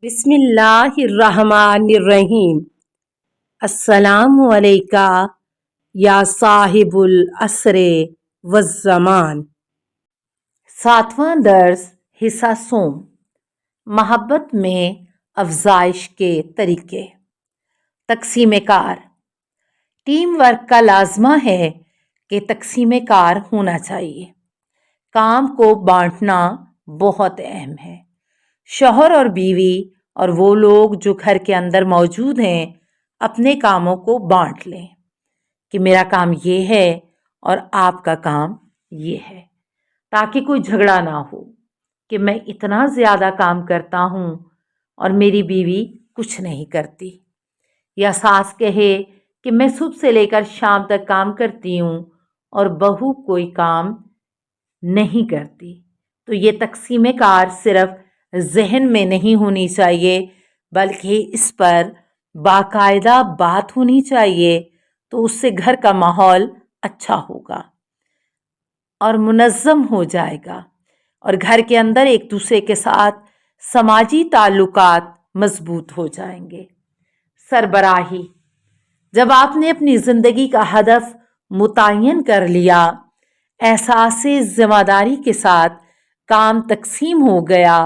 بسم اللہ الرحمن الرحیم۔ السلام علیکہ یا صاحب العصر والزمان۔ 7واں درس حصہ سوم، محبت میں افزائش کے طریقے۔ تقسیم کار۔ ٹیم ورک کا لازمہ ہے کہ تقسیم کار ہونا چاہیے۔ کام کو بانٹنا بہت اہم ہے۔ شوہر اور بیوی اور وہ لوگ جو گھر کے اندر موجود ہیں اپنے کاموں کو بانٹ لیں کہ میرا کام یہ ہے اور آپ کا کام یہ ہے، تاکہ کوئی جھگڑا نہ ہو کہ میں اتنا زیادہ کام کرتا ہوں اور میری بیوی کچھ نہیں کرتی، یا ساس کہے کہ میں صبح سے لے کر شام تک کام کرتی ہوں اور بہو کوئی کام نہیں کرتی۔ تو یہ تقسیم کار صرف ذہن میں نہیں ہونی چاہیے بلکہ اس پر باقاعدہ بات ہونی چاہیے، تو اس سے گھر کا ماحول اچھا ہوگا اور منظم ہو جائے گا، اور گھر کے اندر ایک دوسرے کے ساتھ سماجی تعلقات مضبوط ہو جائیں گے۔ سربراہی۔ جب آپ نے اپنی زندگی کا ہدف متعین کر لیا، احساس ذمہ داری کے ساتھ کام تقسیم ہو گیا،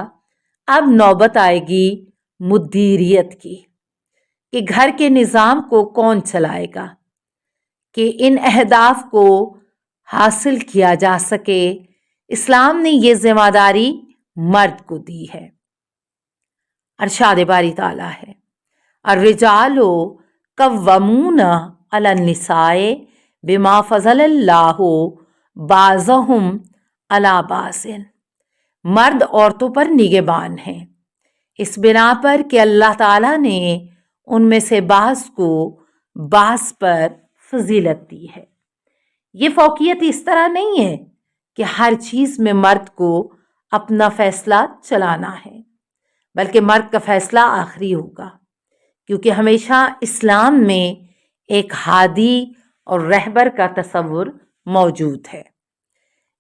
اب نوبت آئے گی مدیریت کی کہ گھر کے نظام کو کون چلائے گا کہ ان اہداف کو حاصل کیا جا سکے۔ اسلام نے یہ ذمہ داری مرد کو دی ہے۔ ارشاد باری تعالیٰ ہے، الرجال قوامون علی النساء بما فضل اللہ بعضهم علی بعض۔ مرد عورتوں پر نگہبان ہیں اس بنا پر کہ اللہ تعالیٰ نے ان میں سے بعض کو بعض پر فضیلت دی ہے۔ یہ فوقیت اس طرح نہیں ہے کہ ہر چیز میں مرد کو اپنا فیصلہ چلانا ہے، بلکہ مرد کا فیصلہ آخری ہوگا، کیونکہ ہمیشہ اسلام میں ایک ہادی اور رہبر کا تصور موجود ہے۔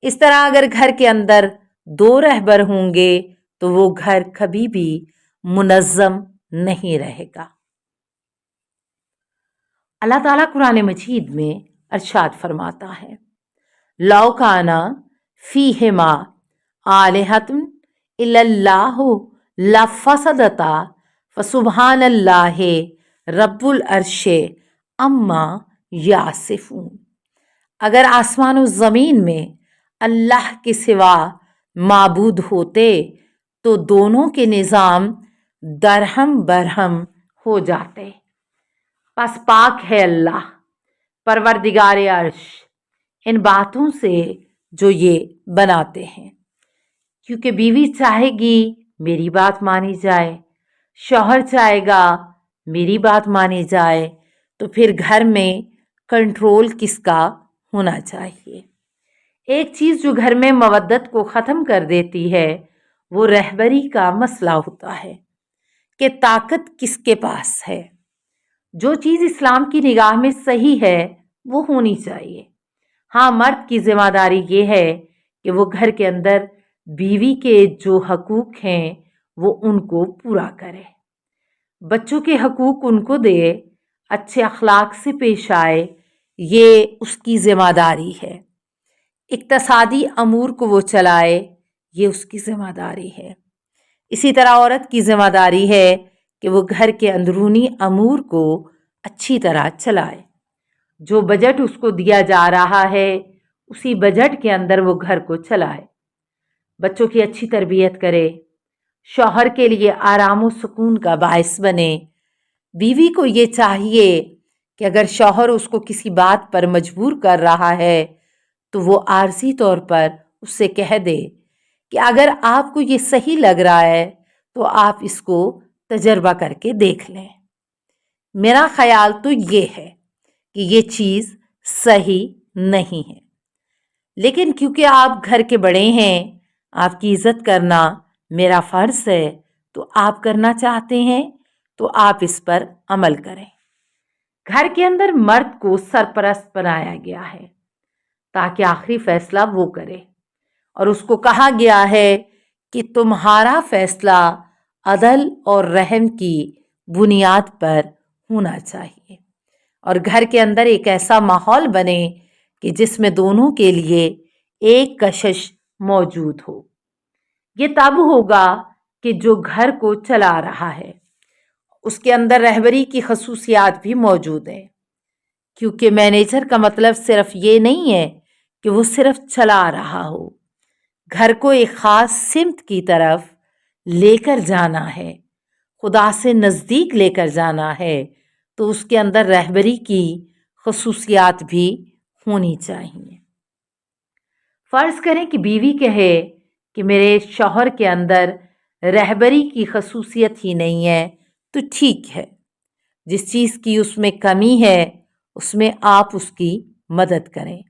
اس طرح اگر گھر کے اندر 2 رہبر ہوں گے تو وہ گھر کبھی بھی منظم نہیں رہے گا۔ اللہ تعالیٰ قرآن مجید میں ارشاد فرماتا ہے، لَوْ كَانَ فِيهِمَا آلِهَةٌ إِلَّا اللَّهُ لَفَسَدَتَا فَسُبْحَانَ اللَّهِ رَبُّ الْعَرْشِ عَمَّا يَصِفُونَ۔ اگر آسمان و زمین میں اللہ کے سوا معبود ہوتے تو دونوں کے نظام درہم برہم ہو جاتے۔ پس پاک ہے اللہ پروردگار عرش ان باتوں سے جو یہ بناتے ہیں، کیونکہ بیوی چاہے گی میری بات مانی جائے، شوہر چاہے گا میری بات مانی جائے، تو پھر گھر میں کنٹرول کس کا ہونا چاہیے؟ ایک چیز جو گھر میں مودت کو ختم کر دیتی ہے وہ رہبری کا مسئلہ ہوتا ہے کہ طاقت کس کے پاس ہے۔ جو چیز اسلام کی نگاہ میں صحیح ہے وہ ہونی چاہیے۔ ہاں، مرد کی ذمہ داری یہ ہے کہ وہ گھر کے اندر بیوی کے جو حقوق ہیں وہ ان کو پورا کرے، بچوں کے حقوق ان کو دے، اچھے اخلاق سے پیش آئے، یہ اس کی ذمہ داری ہے۔ اقتصادی امور کو وہ چلائے، یہ اس کی ذمہ داری ہے۔ اسی طرح عورت کی ذمہ داری ہے کہ وہ گھر کے اندرونی امور کو اچھی طرح چلائے۔ جو بجٹ اس کو دیا جا رہا ہے اسی بجٹ کے اندر وہ گھر کو چلائے، بچوں کی اچھی تربیت کرے، شوہر کے لیے آرام و سکون کا باعث بنے۔ بیوی کو یہ چاہیے کہ اگر شوہر اس کو کسی بات پر مجبور کر رہا ہے تو وہ عارضی طور پر اس سے کہہ دے کہ اگر آپ کو یہ صحیح لگ رہا ہے تو آپ اس کو تجربہ کر کے دیکھ لیں۔ میرا خیال تو یہ ہے کہ یہ چیز صحیح نہیں ہے، لیکن کیونکہ آپ گھر کے بڑے ہیں، آپ کی عزت کرنا میرا فرض ہے، تو آپ کرنا چاہتے ہیں تو آپ اس پر عمل کریں۔ گھر کے اندر مرد کو سرپرست بنایا گیا ہے تاکہ آخری فیصلہ وہ کرے، اور اس کو کہا گیا ہے کہ تمہارا فیصلہ عدل اور رحم کی بنیاد پر ہونا چاہیے، اور گھر کے اندر ایک ایسا ماحول بنے کہ جس میں دونوں کے لیے ایک کشش موجود ہو۔ یہ تب ہوگا کہ جو گھر کو چلا رہا ہے اس کے اندر رہبری کی خصوصیات بھی موجود ہیں، کیونکہ مینیجر کا مطلب صرف یہ نہیں ہے کہ وہ صرف چلا رہا ہو، گھر کو ایک خاص سمت کی طرف لے کر جانا ہے، خدا سے نزدیک لے کر جانا ہے، تو اس کے اندر رہبری کی خصوصیات بھی ہونی چاہیے۔ فرض کریں کہ بیوی کہے کہ میرے شوہر کے اندر رہبری کی خصوصیت ہی نہیں ہے، تو ٹھیک ہے، جس چیز کی اس میں کمی ہے اس میں آپ اس کی مدد کریں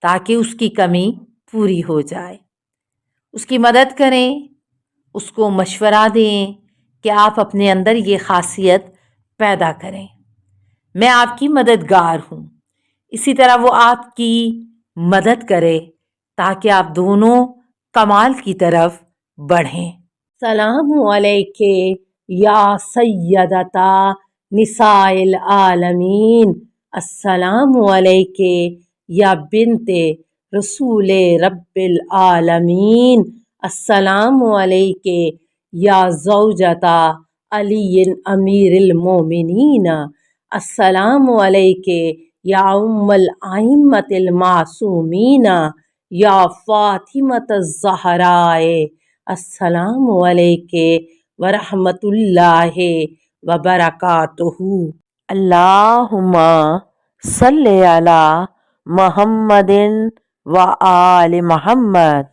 تاکہ اس کی کمی پوری ہو جائے، اس کی مدد کریں، اس کو مشورہ دیں کہ آپ اپنے اندر یہ خاصیت پیدا کریں، میں آپ کی مددگار ہوں، اسی طرح وہ آپ کی مدد کرے تاکہ آپ دونوں کمال کی طرف بڑھیں۔ السلام علیکہ یا سیدتا نساء العالمین، السلام علیکہ یا بنت رسول رب العالمین، السلام علیکہ یا زوجتا علی امیر المومنین، السلام علیکہ یا ام الائمۃ المعصومین، یا فاطمۃ الزہراء، السلام علیکہ ورحمۃ اللہ وبرکاتہ۔ اللہم صلی علی محمد و آل محمد۔